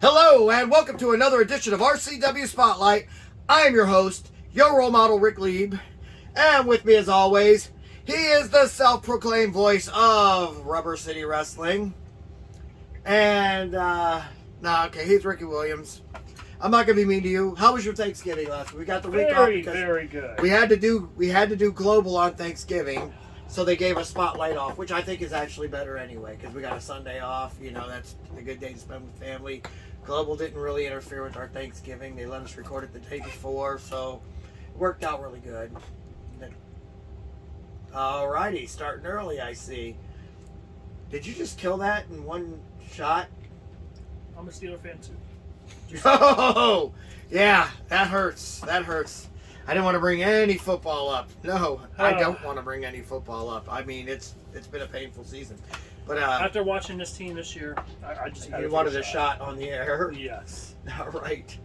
Hello, and welcome to another edition of RCW Spotlight. I am your host, your role model, Rick Lieb. And with me, as always, he is the self-proclaimed voice of Rubber City Wrestling. And, he's Ricky Williams. I'm not going to be mean to you. How was your Thanksgiving last week? We got the week off because very good. We had to do Global on Thanksgiving. So they gave us Spotlight off, which I think is actually better anyway, because we got a Sunday off. You know, that's a good day to spend with family. Global didn't really interfere with our Thanksgiving. They let us record it the day before, so it worked out really good. Alrighty, starting early, I see. Did you just kill that in one shot? I'm a Steeler fan too. Oh, yeah, that hurts. That hurts. I didn't want to bring any football up. No, I don't want to bring any football up. I mean, it's been a painful season. But after watching this team this year, I just you wanted a shot on the air. Yes. All right,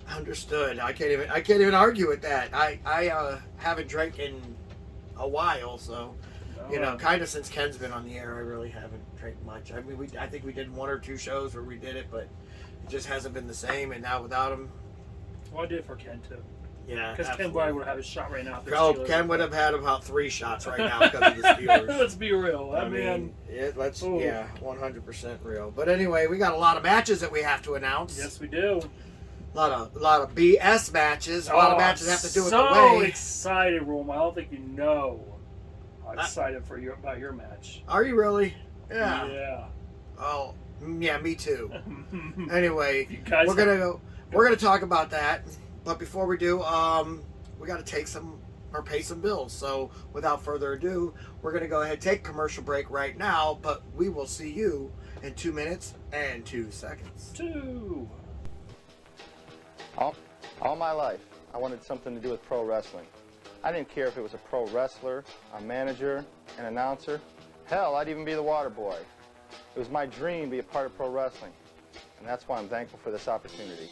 understood. I can't even argue with that. I haven't drank in a while, so kind of since Ken's been on the air, I really haven't drank much. I mean, I think we did one or two shows where we did it, but it just hasn't been the same. And now without him, well, I did it for Ken too. Yeah, because Ken probably would have a shot right now. Ken would have had about 3 shots right now because of the Steelers. Let's be real. I mean 100% real. But anyway, we got a lot of matches that we have to announce. Yes, we do. A lot of BS matches. A lot of matches have to do with the way. So excited, Rome. I don't think you know how excited about your match. Are you really? Yeah. Yeah. Oh, yeah, me too. Anyway, we're gonna talk about that. But before we do, we got to pay some bills. So without further ado, we're going to go ahead and take a commercial break right now. But we will see you in 2 minutes and 2 seconds. 2. All my life, I wanted something to do with pro wrestling. I didn't care if it was a pro wrestler, a manager, an announcer. Hell, I'd even be the water boy. It was my dream to be a part of pro wrestling. And that's why I'm thankful for this opportunity.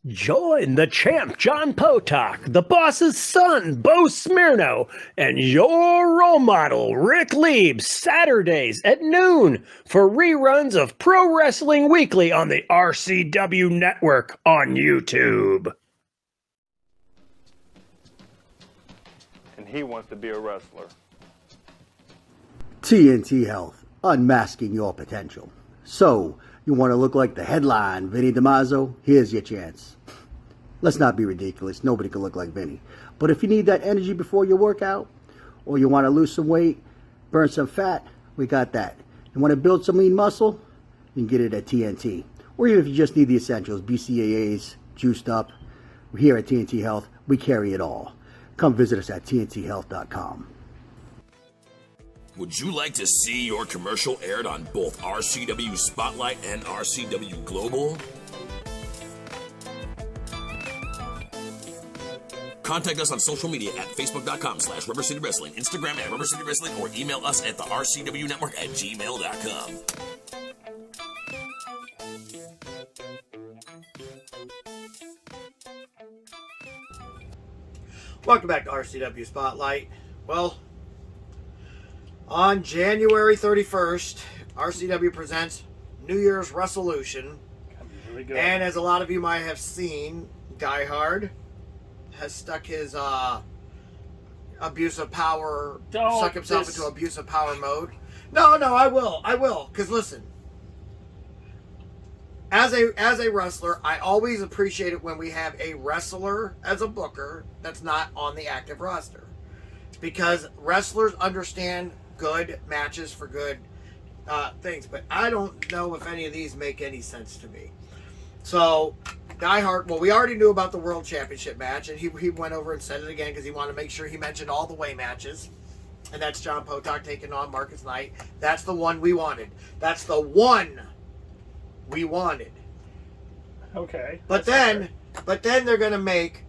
Join the champ John Potok, the boss's son Bo Smirno, and your role model Rick Lieb Saturdays at noon for reruns of Pro Wrestling Weekly on the RCW Network on YouTube. And he wants to be a wrestler. TNT Health, unmasking your potential. So, you want to look like the headline, Vinny DiMaggio? Here's your chance. Let's not be ridiculous. Nobody can look like Vinny. But if you need that energy before your workout, or you want to lose some weight, burn some fat, we got that. You want to build some lean muscle? You can get it at TNT. Or even if you just need the essentials, BCAAs, juiced up. Here at TNT Health, we carry it all. Come visit us at tnthealth.com. Would you like to see your commercial aired on both RCW Spotlight and RCW Global? Contact us on social media at facebook.com/Rubber City Wrestling, Instagram at Rubber City Wrestling, or email us at the RCW Network at gmail.com. Welcome back to RCW Spotlight. Well, on January 31st, RCW presents New Year's Resolution. Really good. And as a lot of you might have seen, Die Hard has stuck his abusive power, stuck himself into abusive power mode. No, I will. Because listen, as a wrestler, I always appreciate it when we have a wrestler as a booker that's not on the active roster. Because wrestlers understand good matches for good things. But I don't know if any of these make any sense to me. So Diehard, well, we already knew about the World Championship match, and he went over and said it again because he wanted to make sure he mentioned all the way matches. And that's John Potok taking on Marcus Knight. That's the one we wanted. That's the one we wanted. Okay. But then they're going to make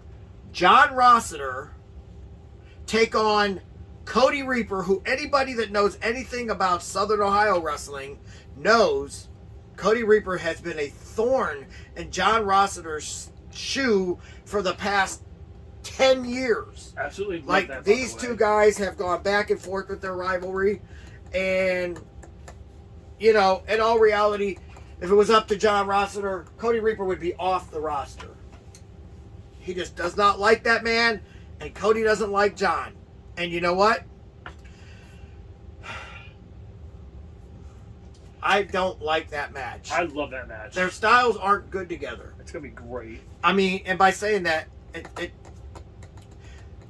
John Rossiter take on Cody Reaper, who anybody that knows anything about Southern Ohio wrestling knows Cody Reaper has been a thorn in John Rossiter's shoe for the past 10 years. Absolutely love Like, that, these by the two way. guys have gone back and forth with their rivalry. And, you know, in all reality, if it was up to John Rossiter, Cody Reaper would be off the roster. He just does not like that man, and Cody doesn't like John. And you know what? I don't like that match. I love that match. Their styles aren't good together. It's going to be great. I mean, and by saying that,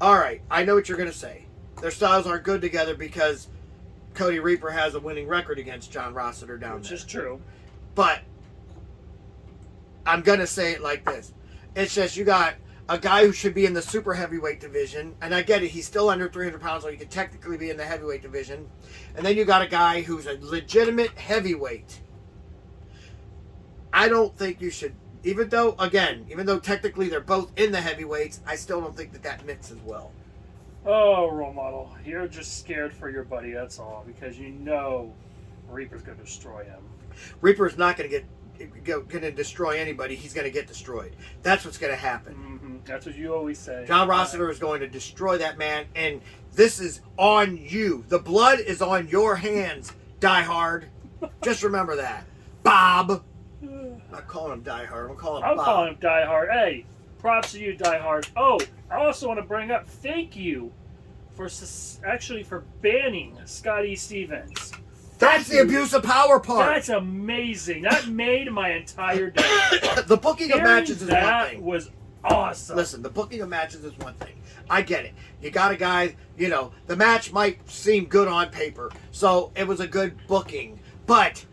all right, I know what you're going to say. Their styles aren't good together because Cody Reaper has a winning record against John Rossiter down Which there. is true. But I'm going to say it like this. It's just you got a guy who should be in the super heavyweight division, and I get it, he's still under 300 pounds, so he could technically be in the heavyweight division. And then you got a guy who's a legitimate heavyweight. I don't think you should, even though technically they're both in the heavyweights, I still don't think that mixes well. Oh, role model. You're just scared for your buddy, that's all. Because you know Reaper's going to destroy him. Reaper's not going to destroy anybody. He's going to get destroyed. That's what's going to happen. Mm-hmm. That's what you always say. John Rossiter is going to destroy that man, and this is on you. The blood is on your hands, Die Hard. Just remember that. Bob. I'm not calling him Die Hard. I'm calling him Bob. calling him Die Hard. Hey, props to you, Die Hard. Oh, I also want to bring up thank you for banning Scotty Stevens. That's the abuse of power part. That's amazing. That made my entire day. The booking of matches is one That thing. was awesome. Listen, the booking of matches is one thing. I get it. You got a guy, the match might seem good on paper, so it was a good booking. But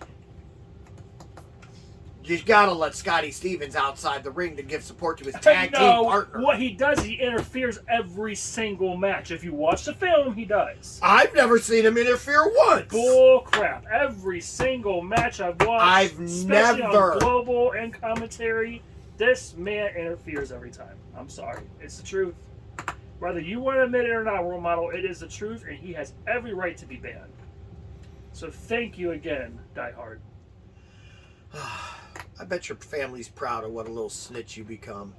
you gotta let Scotty Stevens outside the ring to give support to his tag team partner. What he does, he interferes every single match. If you watch the film, he does. I've never seen him interfere once. Bull crap. Every single match I've watched, especially on global and commentary, this man interferes every time. I'm sorry. It's the truth. Whether you want to admit it or not, role model, it is the truth, and he has every right to be banned. So thank you again, Die Hard. I bet your family's proud of what a little snitch you become.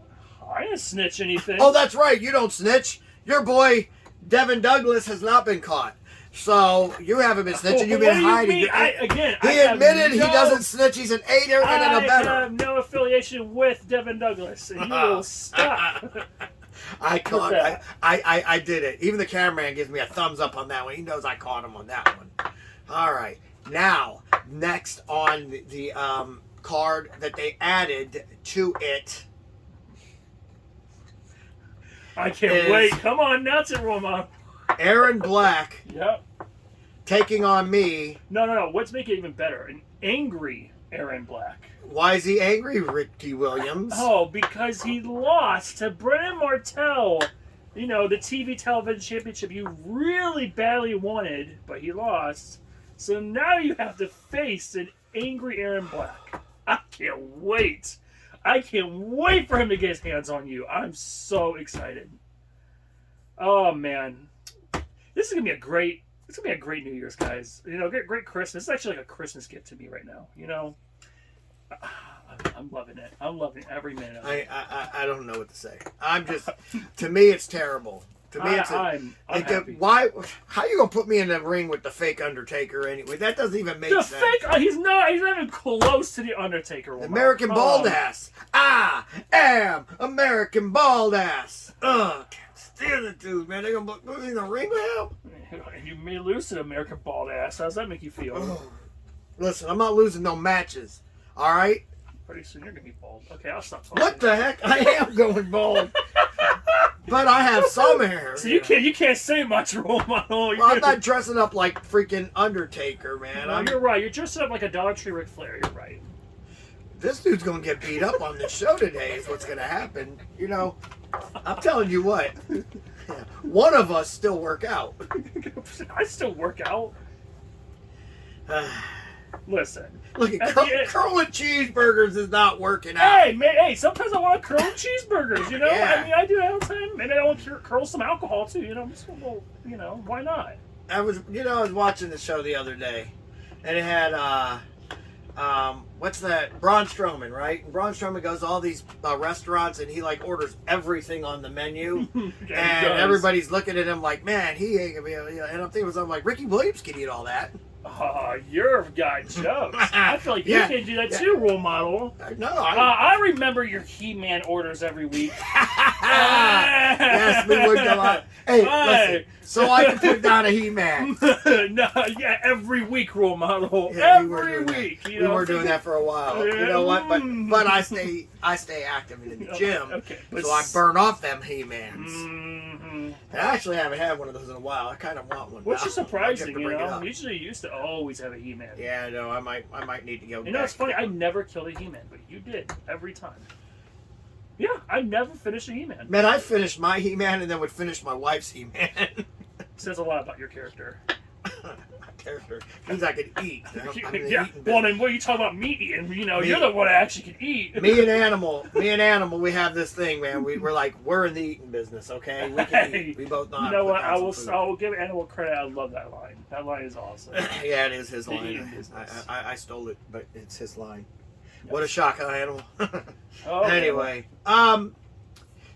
I didn't snitch anything. Oh, that's right. You don't snitch. Your boy, Devin Douglas, has not been caught. So you haven't been snitching. You've been hiding. He Admitted he doesn't snitch. He's an aider and an abetter. I have no affiliation with Devin Douglas, and you will stop. I caught it. I did it. Even the cameraman gives me a thumbs up on that one. He knows I caught him on that one. All right. Now, next on the card that they added to it. I can't wait. Come on, nuts and Roma. Aaron Black. Yep. Taking on me. No. What's making it even better? An angry Aaron Black. Why is he angry, Ricky Williams? Oh, because he lost to Brennan Martell. The TV television championship you really badly wanted, but he lost. So now you have to face an angry Aaron Black. I can't wait. I can't wait for him to get his hands on you. I'm so excited. Oh man, this is gonna be a great New Year's, guys. Great Christmas. It's actually like a Christmas gift to me right now. I'm loving it. I'm loving every minute of it. I don't know what to say. To me, it's terrible. To me, I'm happy. Why? How you gonna put me in the ring with the fake Undertaker anyway? That doesn't even make sense. He's not even close to the Undertaker. American Bald Ass. I am American Bald Ass. Ugh, can't stand the dude, man. They're gonna put me in the ring with him. You may lose to the American Bald Ass. How does that make you feel? Ugh. Listen, I'm not losing no matches. All right. Pretty soon you're gonna be bald. Okay, I'll stop talking. What the heck? I am going bald. But I have some hair. So you can't say much, role model. Well, I'm not dressing up like freaking Undertaker, man. No, you're right. You're dressing up like a Dollar Tree Ric Flair. You're right. this dude's gonna get beat up on this show today is what's gonna happen. You know, I'm telling you what, one of us still work out. I still work out. Listen. Look at curling cheeseburgers is not working out. Hey, man, hey, sometimes I want to curl cheeseburgers, you know? Yeah. I mean, I do that all the time. Maybe I want to curl some alcohol, too, you know? Well, you know, why not? I was watching the show the other day, and it had what's that? Braun Strowman, right? And Braun Strowman goes to all these restaurants, and he like orders everything on the menu, and everybody's looking at him like, man, he ain't gonna be able. And I'm thinking, I'm like, Ricky Williams can eat all that. Oh, you're a guy jokes. I feel like you can do that too, role model. No, I remember your He-Man orders every week. Yes, we would go out. Hey, listen, so I can put down a He-Man. No, yeah, every week, role model. Yeah, every week. We were doing that for a while. You know what? But I stay active in the gym, okay, so I burn off them He-Mans. Mm-hmm. I actually haven't had one of those in a while. I kind of want one. Which now. is surprising, to you bring it know. up. Usually, you used to always have a He-Man. Yeah, no, I might need to go. You know, it's funny. I never killed a He-Man, but you did every time. Yeah, I never finished a He-Man. Man, I finished my He-Man and then would finish my wife's He-Man. Says a lot about your character. My character means I could eat. Yeah. Well, then what are you talking about meat eating? You know, you're the one that actually can eat. Me and Animal, we have this thing, man. We're in the eating business, okay? We can eat. We both know. You know what? I will give Animal credit. I love that line. That line is awesome. Yeah, it is his The eating line. business. I stole it, but it's his line. What a shock, huh, Animal? Oh, anyway,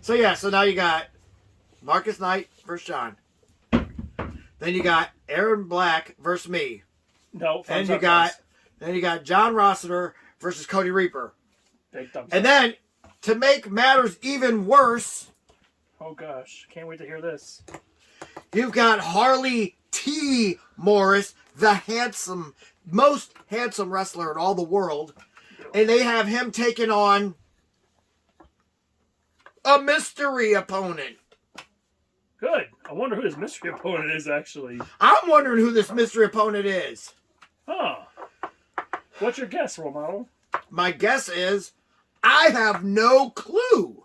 so now you got Marcus Knight versus John. Then you got Aaron Black versus me. No, And you got John Rossiter versus Cody Reaper. Big thumbs And up. then to make matters even worse, Oh gosh, can't wait to hear this. you've got Harley T. Morris, the most handsome wrestler in all the world, and they have him taking on a mystery opponent. Good. I wonder who this mystery opponent is, actually. I'm wondering who this mystery opponent is. Huh. What's your guess, role model? My guess is I have no clue.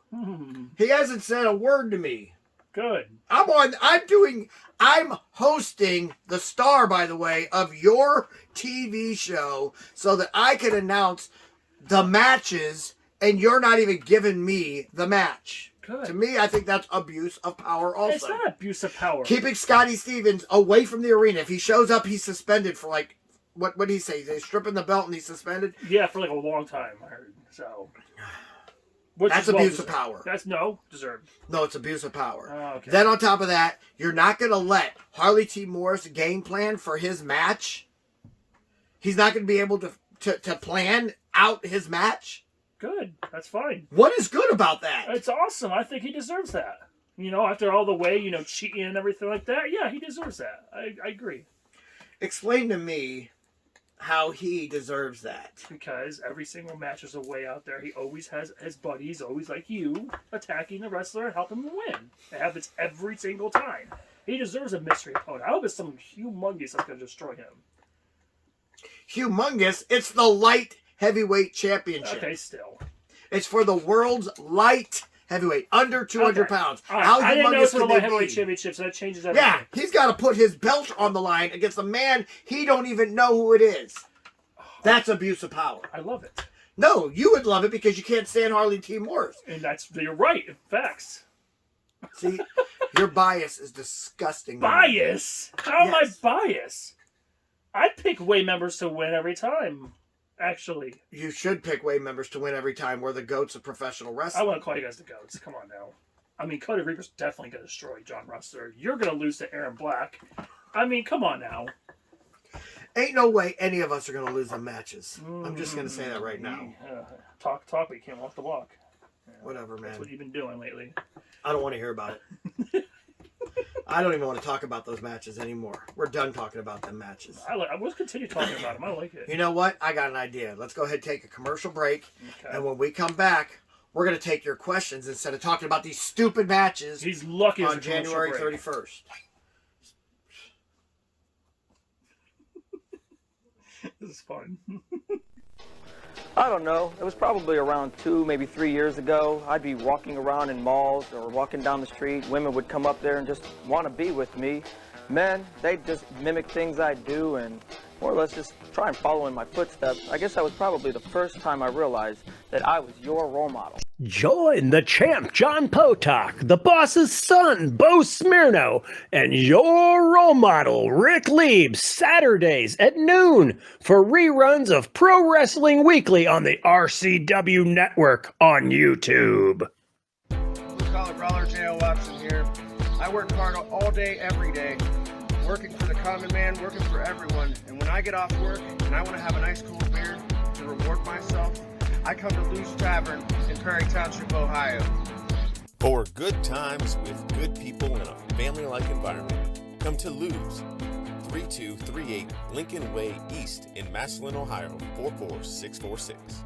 He hasn't said a word to me. Good. I'm hosting the star, by the way, of your TV show so that I can announce the matches and you're not even giving me the match. Good. To me, I think that's abuse of power also. It's not abuse of power. Keeping Scotty Stevens away from the arena. If he shows up, he's suspended for like, what did he say? They stripping the belt and he's suspended? Yeah, for like a long time, I heard. So. That's abuse of power. That's deserved. No, it's abuse of power. Oh, okay. Then on top of that, you're not going to let Harley T. Morris game plan for his match. He's not going to be able to plan out his match. Good. That's fine. What is good about that? It's awesome. I think he deserves that. You know, after all the way, cheating and everything like that, yeah, he deserves that. I agree. Explain to me how he deserves that. Because every single match is a way out there. He always has his buddies, always like you, attacking the wrestler and helping him win. It happens every single time. He deserves a mystery opponent. I hope it's some humongous that's going to destroy him. Humongous? It's the light heavyweight championship. Okay, still. It's for the world's light heavyweight, under 200 pounds. Right. How I didn't know humongous it's for the could they light heavyweight be? championship, so that changes everything. Yeah, he's got to put his belt on the line against a man he don't even know who it is. That's abuse of power. I love it. No, you would love it because you can't stand Harley T. Morris. And you're right. Facts. See, your bias is disgusting. Bias? How am I Yes. biased? I pick Way members to win every time, actually. You should pick Way members to win every time. We're the goats of professional I wrestling. want to call you guys the goats. Come on now. I mean, Cody Reaper's definitely going to destroy John Ruster. You're going to lose to Aaron Black. I mean, come on now. Ain't no way any of us are going to lose the matches. I'm just going to say that right now. Talk, but you can't walk the walk. Yeah, Whatever, man. That's what you've been doing lately. I don't want to hear about it. I don't even want to talk about those matches anymore. We're done talking about them matches. I will continue talking about them. I like it. You know what? I got an idea. Let's go ahead and take a commercial break. Okay. And when we come back, we're going to take your questions instead of talking about these stupid matches He's lucky it's on a commercial January break. 31st. This is fun. I don't know. It was probably around 2, maybe 3 years ago. I'd be walking around in malls or walking down the street. Women would come up there and just want to be with me. Men, they'd just mimic things I do and more or less just try and follow in my footsteps. I guess that was probably the first time I realized that I was your role model. Join the champ, John Potok, the boss's son, Bo Smirno, and your role model, Rick Lieb, Saturdays at noon for reruns of Pro Wrestling Weekly on the RCW Network on YouTube. Blue Collar Brawler J.O. Watson here. I work hard all day, every day, working for the common man, working for everyone. And when I get off work and I want to have a nice cool beer to reward myself, I come to Lou's Tavern in Perry Township, Ohio. For good times with good people in a family-like environment, come to Lou's, 3238 Lincoln Way East in Massillon, Ohio, 44646.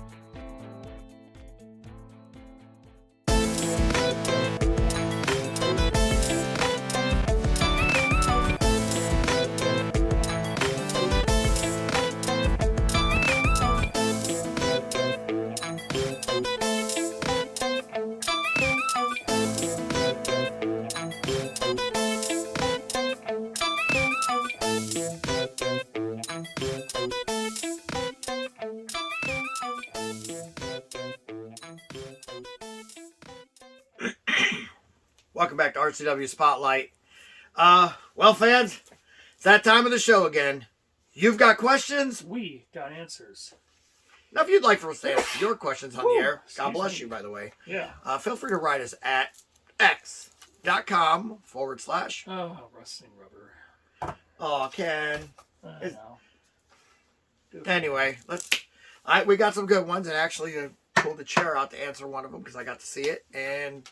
Welcome back to RCW Spotlight. Well, fans, it's that time of the show again. You've got questions. We got answers. Now, if you'd like for us to answer your questions on the air, God excuse bless me. you, by the way. Yeah. Feel free to write us at x.com/. Oh, wrestling rubber. Oh, Ken. I know. Anyway, we got some good ones, and actually pulled the chair out to answer one of them because I got to see it, and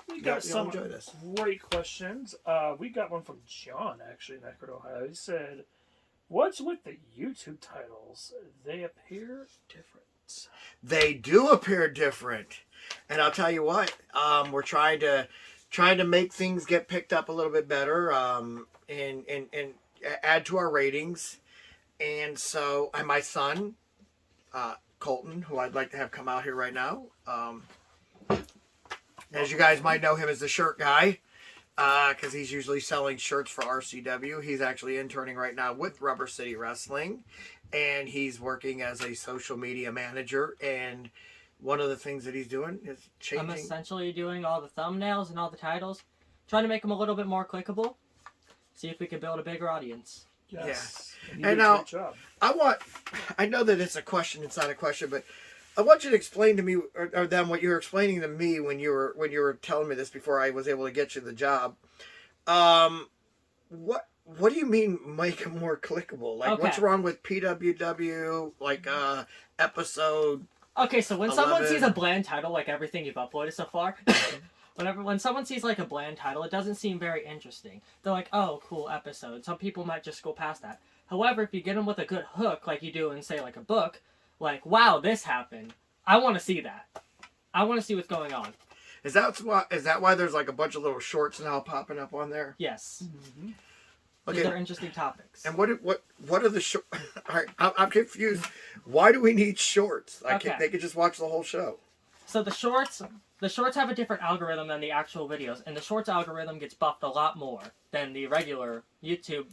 We got you'll some enjoy this. great questions. We got one from John, actually, in Akron, Ohio. He said, "What's with the YouTube titles? They appear different." They do appear different, and I'll tell you what. We're trying to make things get picked up a little bit better, and add to our ratings. And so, and my son, Colton, who I'd like to have come out here right now. As you guys might know him as the shirt guy, because he's usually selling shirts for RCW. He's actually interning right now with Rubber City Wrestling, and he's working as a social media manager. And one of the things that he's doing is changing. I'm essentially doing all the thumbnails and all the titles, trying to make them a little bit more clickable. See if we can build a bigger audience. Yes. Yeah. You And did a now, great job. I know that it's a question, it's not a question, but I want you to explain to me, or them, what you were explaining to me when you were telling me this before I was able to get you the job. What do you mean make them more clickable? Like, Okay. what's wrong with PWW? Like, episode? Okay, so when someone 11. sees a bland title, like everything you've uploaded so far, when someone sees like a bland title, it doesn't seem very interesting. They're like, oh, cool episode. Some people might just go past that. However, if you get them with a good hook, like you do in, say, like a book, like, wow, this happened. I want to see that. I want to see what's going on. Is that why there's like a bunch of little shorts now popping up on there? Yes. Mm-hmm. Okay. These are interesting topics. And what are the shorts? I'm confused. Why do we need shorts? Okay. They could just watch the whole show. So the shorts have a different algorithm than the actual videos, and the shorts algorithm gets buffed a lot more than the regular YouTube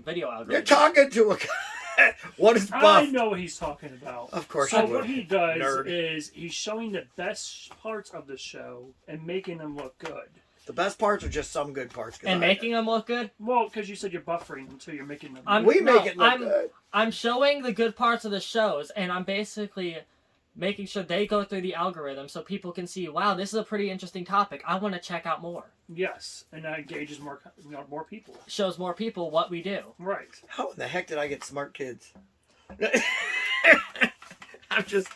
video algorithm. You're talking to a guy. What is buff? I know what he's talking about. Of course So you would. what he does Nerd. is he's showing the best parts of the show and making them look good. The best parts are just some good parts. And making them look good? Well, because you said you're buffering them, so you're making them. Make it look good. I'm showing the good parts of the shows, and I'm basically making sure they go through the algorithm so people can see, wow, this is a pretty interesting topic. I want to check out more. Yes, and that engages more people. Shows more people what we do. Right. How in the heck did I get smart kids? I'm just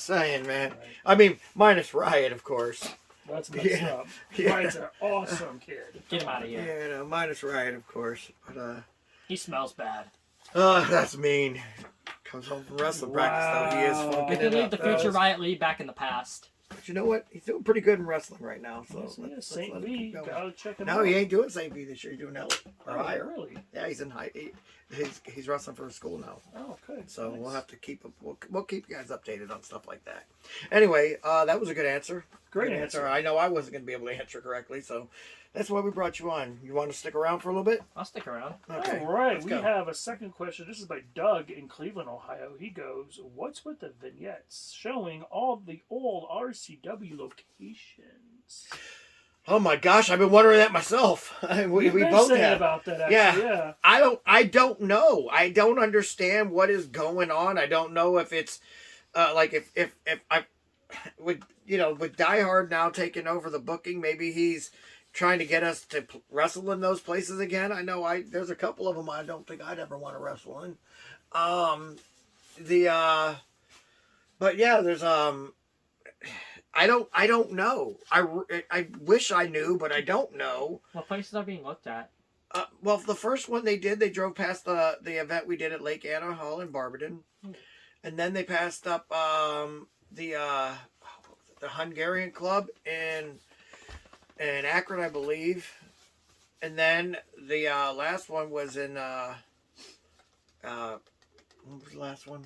saying, man. Right. I mean, minus Riot, of course. That's messed up. Riot's an awesome kid. Get him out of here. Yeah, no, minus Riot, of course. But he smells bad. That's mean. Comes home from wrestling practice, though. He is funky. We can leave the future Riot League back in the past. But you know what? He's doing pretty good in wrestling right now. So Yes, he is. let's St. let him V, keep going. gotta check him No, out. he ain't doing St. V this year. He's doing L or Oh, higher. really? Yeah, he's in high. He's wrestling for a school now. Oh, okay. So Nice. we'll have to keep we'll keep you guys updated on stuff like that. Anyway, that was a good answer. Great Good answer. I know I wasn't going to be able to answer correctly, so that's why we brought you on. You want to stick around for a little bit? I'll stick around. Okay. All right, let's we go. have a second question. This is by Doug in Cleveland, Ohio. He goes, "What's with the vignettes showing all the old RCW locations?" Oh my gosh, I've been wondering that myself. we You've been both saying have. about that, actually. Yeah. I don't know. I don't understand what is going on. I don't know if it's like if I with with Die Hard now taking over the booking, maybe he's trying to get us to wrestle in those places again. I know there's a couple of them I don't think I'd ever want to wrestle in. But yeah, there's I don't know. I wish I knew, but I don't know. What places are being looked at? Well, the first one they drove past the event we did at Lake Anna Hall in Barberton, and then they passed up the Hungarian Club in Akron, I believe, and then the last one was in what was the last one?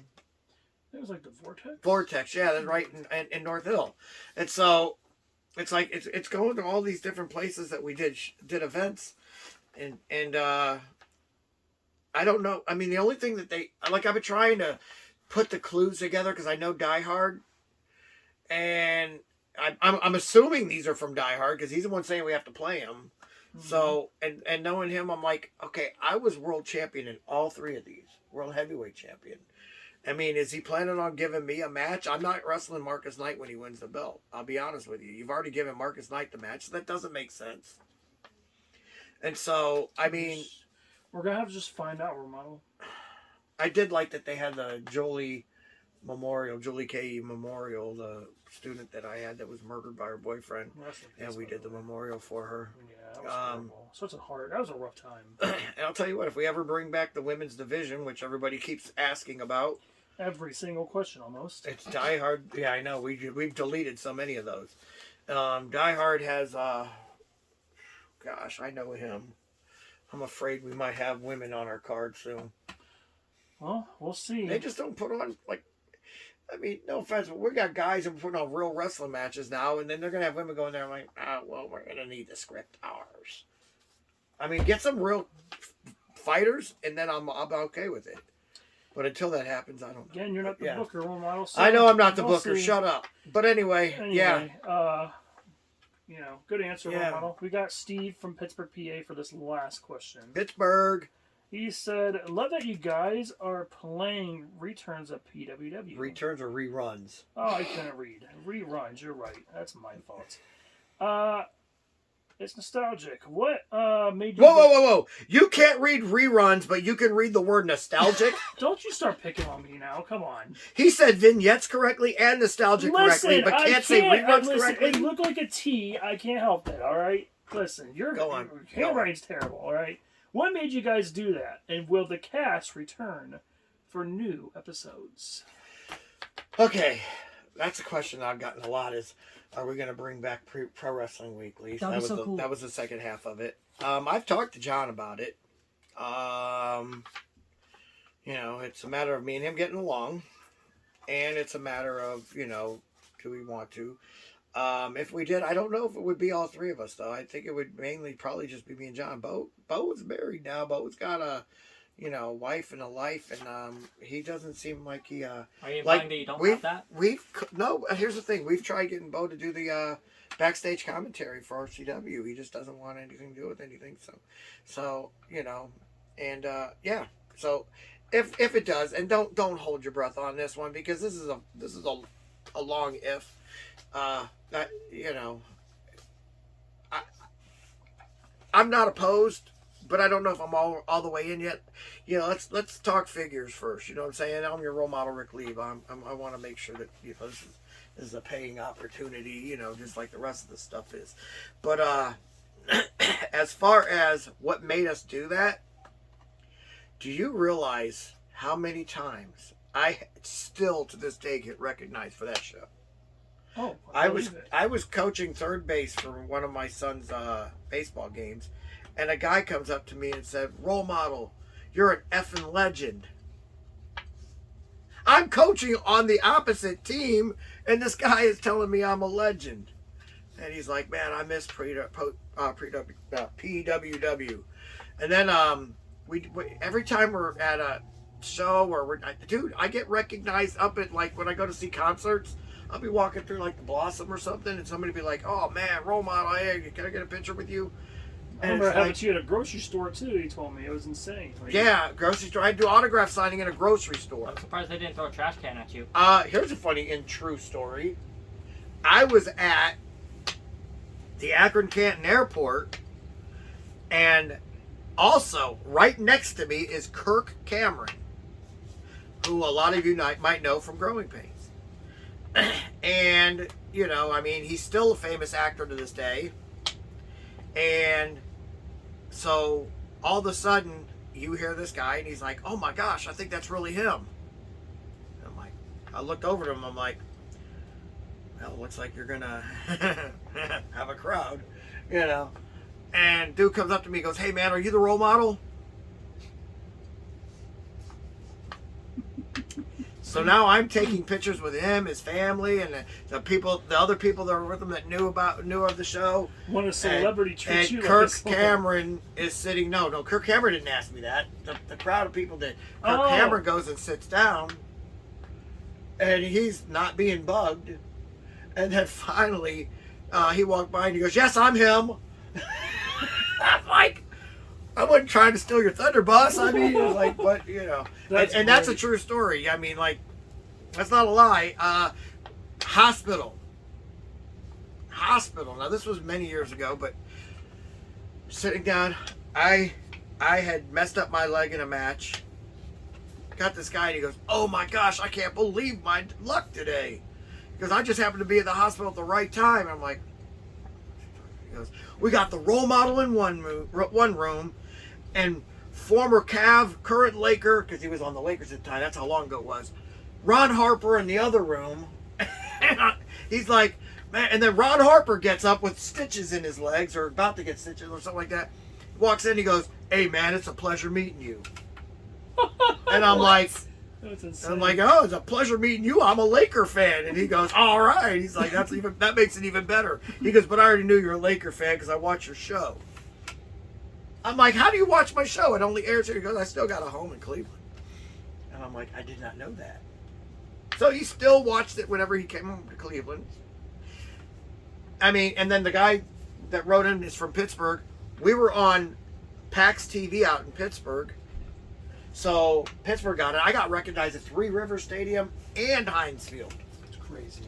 It was like the Vortex. Vortex, yeah, that's right in North Hill, and so it's like it's going to all these different places that we did events, and I don't know. I mean, the only thing that I've been trying to put the clues together because I know Die Hard, and I'm assuming these are from Die Hard because he's the one saying we have to play him. Mm-hmm. So and knowing him, I'm like, okay, I was world champion in all three of these, world heavyweight champion. I mean, is he planning on giving me a match? I'm not wrestling Marcus Knight when he wins the belt. I'll be honest with you. You've already given Marcus Knight the match. So that doesn't make sense. And so, I mean... We're going to have to just find out, Romano. I did like that they had the Julie K. Memorial, the student that I had that was murdered by her boyfriend. And we did the memorial for her. Yeah, that was horrible. That was a rough time. And I'll tell you what, if we ever bring back the women's division, which everybody keeps asking about... Every single question, almost. It's Die Hard. Yeah, I know. We've deleted so many of those. Die Hard has... gosh, I know him. I'm afraid we might have women on our card soon. Well, we'll see. They just don't put on, like... I mean, no offense, but we got guys who are putting on real wrestling matches now, and then they're going to have women going there and like, well, we're going to need the script ours. I mean, get some real fighters, and then I'm okay with it. But until that happens, I don't know. Again, you're not the booker, role model. So I know I'm not the we'll booker. see. Shut up. But anyway, yeah. Good answer, Yeah. role model. We got Steve from Pittsburgh, PA, for this last question. Pittsburgh. He said, "Love that you guys are playing returns of PWW." Returns or reruns? Oh, I can't read. Reruns. You're right. That's my fault. It's nostalgic. What made you... Whoa. You can't read reruns, but you can read the word nostalgic? Don't you start picking on me now. Come on. He said vignettes correctly and nostalgic correctly, but can't say reruns correctly? It looked like a T. I can't help it, all right? Listen, your handwriting's terrible, all right? What made you guys do that? And will the cast return for new episodes? Okay. That's a question I've gotten a lot is, are we going to bring back Pro Wrestling Weekly? That was so cool. That was the second half of it. I've talked to John about it. It's a matter of me and him getting along. And it's a matter of, do we want to? If we did, I don't know if it would be all three of us, though. I think it would mainly probably just be me and John. Bo is married now. Bo's got a... wife and a life, and he doesn't seem like he. Are you implying that you don't have that? No. Here's the thing: we've tried getting Bo to do the backstage commentary for RCW. He just doesn't want anything to do with anything. So and yeah. So if it does, and don't hold your breath on this one because this is a long if. I'm not opposed. But I don't know if I'm all the way in yet. Let's talk figures first. You know what I'm saying? I'm your role model, Rick Lieb. I want to make sure that this is a paying opportunity. Just like the rest of the stuff is. But as far as what made us do that, do you realize how many times I still to this day get recognized for that show? Oh, I believe was coaching third base for one of my son's baseball games, and a guy comes up to me and said, "Role model, you're an effing legend." I'm coaching on the opposite team, and this guy is telling me I'm a legend. And he's like, "Man, I miss PWW." And then we every time we're at a show or I get recognized up at, like, when I go to see concerts. I'll be walking through like the Blossom or something, and somebody be like, "Oh man, role model, hey, can I get a picture with you?" I remember having you at a grocery store too. He told me it was insane. Like, yeah, grocery store. I do autograph signing in a grocery store. I'm surprised they didn't throw a trash can at you. Here's a funny and true story. I was at the Akron Canton Airport, and also right next to me is Kirk Cameron, who a lot of you might know from Growing Pains. And, you know, I mean, he's still a famous actor to this day. And so all of a sudden you hear this guy and he's like, "Oh my gosh, I think that's really him." I'm like, I looked over to him, I'm like, "Well, looks like you're gonna have a crowd, you know." And dude comes up to me and goes, "Hey man, are you the role model?" So now I'm taking pictures with him, his family, and the other people that were with him that knew of the show. When a celebrity treats you like Kirk this. Cameron is sitting. No, Kirk Cameron didn't ask me that. The crowd of people did. Kirk Cameron goes and sits down, and he's not being bugged. And then finally, he walked by and he goes, "Yes, I'm him." I'm like, "I wasn't trying to steal your thunder, boss." I mean, like, but you know, and that's a true story. I mean, like, that's not a lie. Hospital. Now, this was many years ago, but sitting down, I had messed up my leg in a match. Got this guy, and he goes, "Oh my gosh, I can't believe my luck today," because I just happened to be at the hospital at the right time. I'm like, he goes, "We got the role model in one room, and former Cav, current Laker," because he was on the Lakers at the time, that's how long ago it was, "Ron Harper in the other room." And he's like, man, and then Ron Harper gets up with stitches in his legs, or about to get stitches or something like that. Walks in, he goes, "Hey man, it's a pleasure meeting you." And I'm like, That's insane. I'm like, "Oh, it's a pleasure meeting you. I'm a Laker fan." And he goes, "All right." He's like, that makes it even better." He goes, "But I already knew you're a Laker fan because I watch your show." I'm like, "How do you watch my show? It only airs here." He goes, "I still got a home in Cleveland." And I'm like, "I did not know that." So he still watched it whenever he came home to Cleveland. I mean, and then the guy that wrote in is from Pittsburgh. We were on PAX TV out in Pittsburgh. So Pittsburgh got it. I got recognized at Three Rivers Stadium and Heinz Field. It's crazy.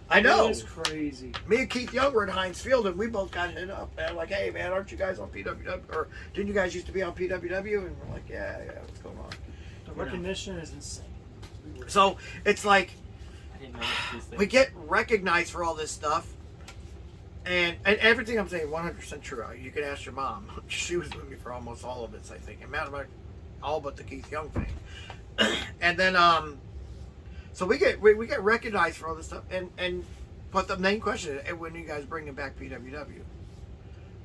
I know. It is crazy. Me and Keith Young were at Heinz Field, and we both got hit up. And like, "Hey, man, aren't you guys on PWW? Or didn't you guys used to be on PWW?" And we're like, yeah, what's going on? The recognition is insane. So it's like, I didn't know these things. we get recognized for all this stuff. And everything I'm saying, 100% true. You can ask your mom. She was with me for almost all of this, I think. And matter of fact, all but the Keith Young thing. And then, so we get recognized for all this stuff. And but the main question is, when are you guys bringing back PWW?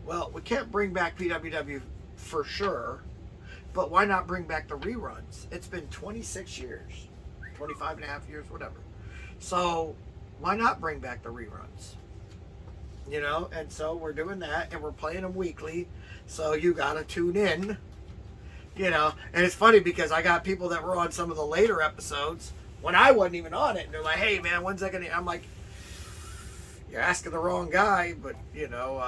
Well, we can't bring back PWW for sure, but why not bring back the reruns? It's been 26 years, 25 and a half years, whatever. So why not bring back the reruns? You know, and so we're doing that, and we're playing them weekly. So you gotta tune in. You know, and it's funny because I got people that were on some of the later episodes when I wasn't even on it, and they're like, "Hey man, when's that gonna?" I'm like, "You're asking the wrong guy," but you know,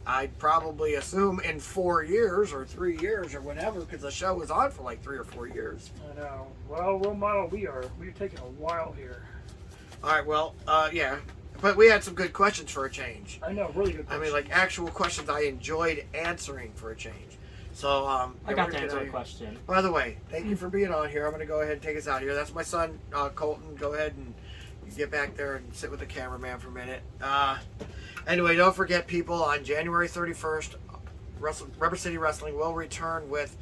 I'd probably assume in 4 years or 3 years or whatever, because the show was on for like 3 or 4 years. I know. Well, role model, we're taking a while here. All right, well, yeah. But we had some good questions for a change. I know, really good questions. I mean, like actual questions I enjoyed answering for a change. So, I got to answer a question. By the way, thank you for being on here. I'm going to go ahead and take us out here. That's my son, Colton. Go ahead and get back there and sit with the cameraman for a minute. Anyway, don't forget, people, on January 31st, Rubber City Wrestling will return with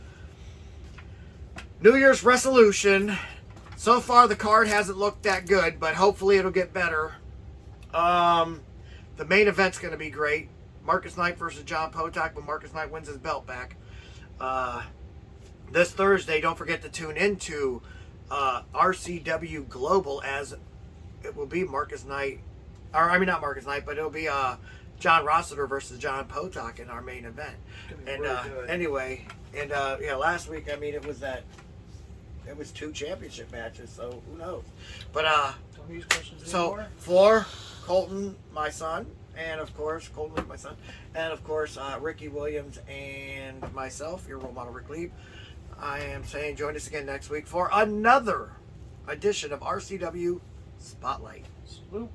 New Year's resolution. So far, the card hasn't looked that good, but hopefully it'll get better. The main event's going to be great. Marcus Knight versus John Potok, but Marcus Knight wins his belt back. This Thursday, don't forget to tune into RCW Global, as it will be Marcus Knight, or I mean not Marcus Knight, but it'll be John Rossiter versus John Potok in our main event. And anyway, and yeah, last week, I mean, it was 2 championship matches, so who knows? But so for Colton, my son, and of course Colton, my son, and of course Ricky Williams and myself, your role model Rick Lieb, I am saying join us again next week for another edition of RCW Spotlight. Salute.